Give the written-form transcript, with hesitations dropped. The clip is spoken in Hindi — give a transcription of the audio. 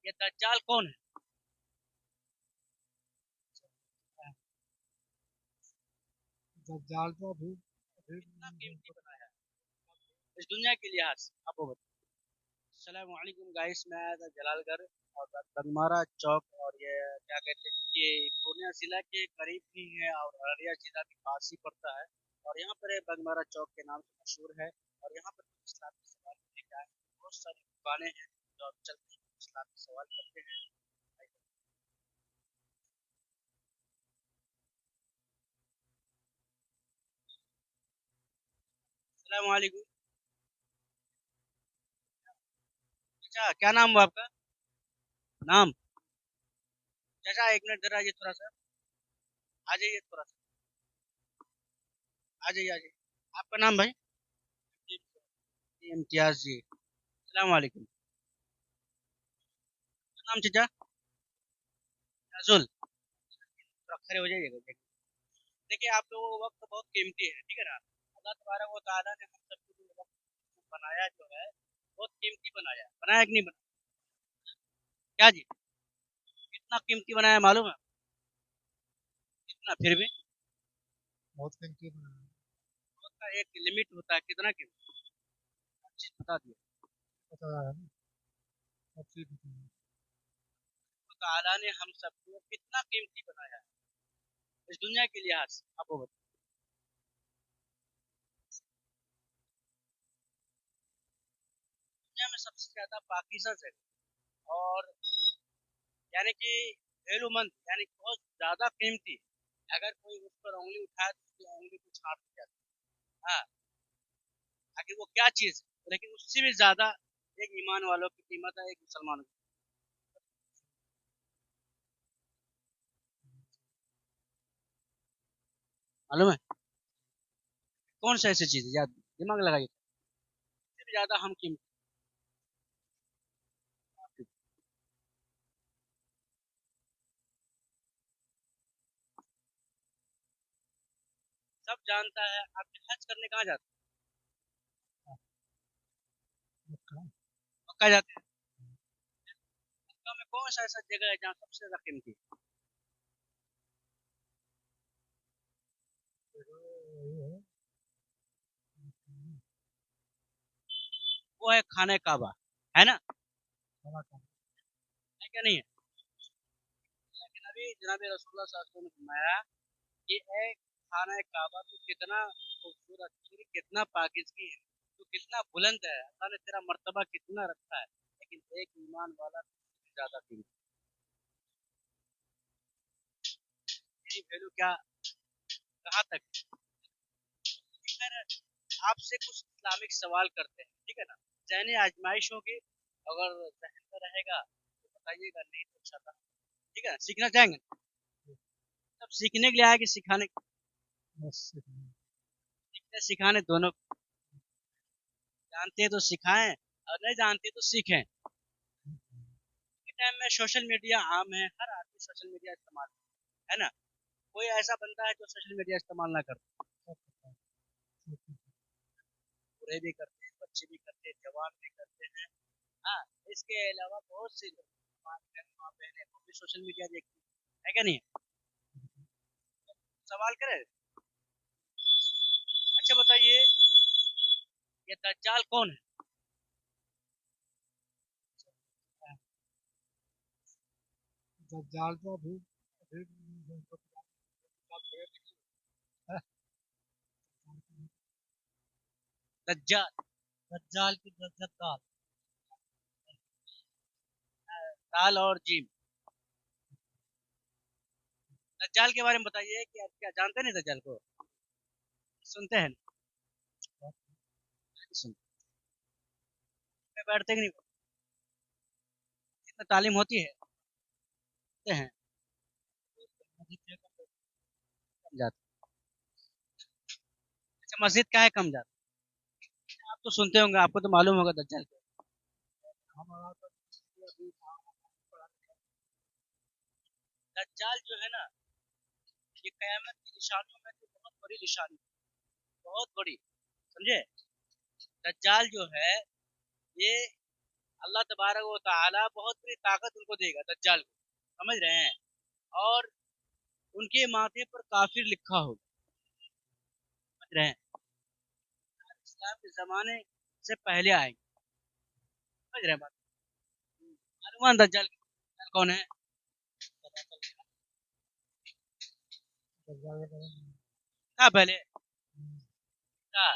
ये दज्जाल कौन है? दज्जाल तो अभी अभी कितना कीमती बनाया है इस दुनिया के लिहाज से, आपको बताओ। अस्सलाम वालेकुम गाइस, मैं था जलालगढ़ और बगमारा चौक, और ये क्या कहते हैं कि पूर्णिया जिला के करीब ही है और अररिया जिला के पास ही पड़ता है। और यहाँ पर बगमारा चौक के नाम से मशहूर है। और यहाँ पर कुछ इस्लामी सवाल पूछे जाए, बहुत सारी दुकानें हैं जो आप चलते हैं इस्लामी सवाल करते हैं। अस्सलाम वालेकुम। अच्छा, क्या नाम हुआ आपका? नाम? चाचा एक मिनट जरा, ये थोड़ा सा आ जाइए, थोड़ा सा आ जाइए, आ जाइए। आपका नाम भाई? जी, इम्तियाज जी। अस्सलाम वालेकुम। क्या नाम चाचा? नजुल। थोड़ा खड़े हो जाइएगा। देखिए, आप लोगों का वक्त बहुत कीमती है, ठीक है ना? अल्लाह तबारक व तआला ने हम सबको जो वक्त बनाया जो है, बहुत कीमती बनाया। बनाया कि नहीं बनाया? क्या जी? कितना कीमती बनाया मालूम है? कितना फिर भी? बहुत कीमती बनाया। वक्त का एक लिमिट होता है, कितना कीमती चीज बता दिया। पता है ना, सब चीज पता है। अल्लाह तआला ने हम सबको कितना कीमती बनाया है इस दुनिया के लिहाज से, आपको बताओ। दुनिया में सबसे ज्यादा पाकीज़ा जगह और यानी कि वैल्यूमंद, यानी कि बहुत ज्यादा कीमती, अगर कोई उस पर उंगली उठाए तो उसकी उंगली को छाट दिया जाता है। हाँ, आखिर वो क्या चीज है, लेकिन उससे भी ज्यादा एक ईमान वालों की कीमत है, एक मुसलमानों की। मालूम है कौन सा ऐसी चीज है? याद दिमाग लगाइए, उससे भी ज्यादा हम कीमती। सब जानता है। आप हज करने कहाँ जाते मक्का। हैं? मक्का जाते हैं। मक्का में कौन सा ऐसा जगह है जहाँ सबसे ज्यादा कीमती है? जगह वही है। वो है खाने काबा, है ना? खाना का। है क्या नहीं है? लेकिन अभी जनाब रसूलुल्लाह सल्लल्लाहु अलैहि वसल्लम ने फरमाया कि ए खाना काबा तो कितना खूबसूरत, तेरी कितना पाकिज़गी है, तो कितना बुलंद है, अल्लाह ने तेरा मर्तबा कितना रखा है, लेकिन एक ईमान वाला ज्यादा कीमती। तेरी वैल्यू क्या, कहाँ तक है? खैर, आपसे कुछ इस्लामिक सवाल करते हैं, ठीक है ना? जहनी आजमाइश होगी, अगर जहन में रहेगा तो बताइएगा, नहीं तो अच्छा। ठीक है, सीखना चाहेंगे? सब सीखने के लिए आया कि सिखाने? बस सीखने सिखाने दोनों। जानते हैं तो सिखाएं, और नहीं जानते तो सीखें। के टाइम में सोशल मीडिया आम है, हर आदमी सोशल मीडिया इस्तेमाल, है ना? कोई ऐसा बंदा है जो सोशल मीडिया इस्तेमाल ना करते? बूढ़े भी करते हैं, बच्चे भी करते हैं, जवान भी करते हैं। हाँ, इसके अलावा बहुत से लोग, माँ बहनें, वो भी सोशल मीडिया देखती है क्या नहीं? सवाल करें? अच्छा बताइए, ये दज्जाल कौन है? दज्जाल तो अभी अभी दज्जाल, दज्जाल की दज्जाल। दाल और जीम। दज्जाल के बारे में बताइए कि आप क्या जानते नहीं दज्जाल को? सुनते हैं? नहीं सुनते? बैठते कि नहीं? इसमें तालीम होती है, होते हैं, कम जाते। अच्छा, मस्जिद का है कम जाते? आप तो सुनते होंगे, आपको तो मालूम होगा दज्जाल को। हमारा तो अभी दज्जाल जो है ना, ये कयामत की निशानियों में से बहुत बड़ी निशानी, बहुत बड़ी, समझे? दज्जाल जो है, ये अल्लाह तबारक व तआला बहुत बड़ी ताकत उनको देगा दज्जाल को, समझ रहे हैं, और उनके माथे पर काफिर लिखा होगा, समझ रहे हैं, इस्लाम के जमाने से पहले आएंगे, समझ रहे हैं बात। मालूम है दज्जाल कौन है, पता चल गया दज्जाल का था पहले, था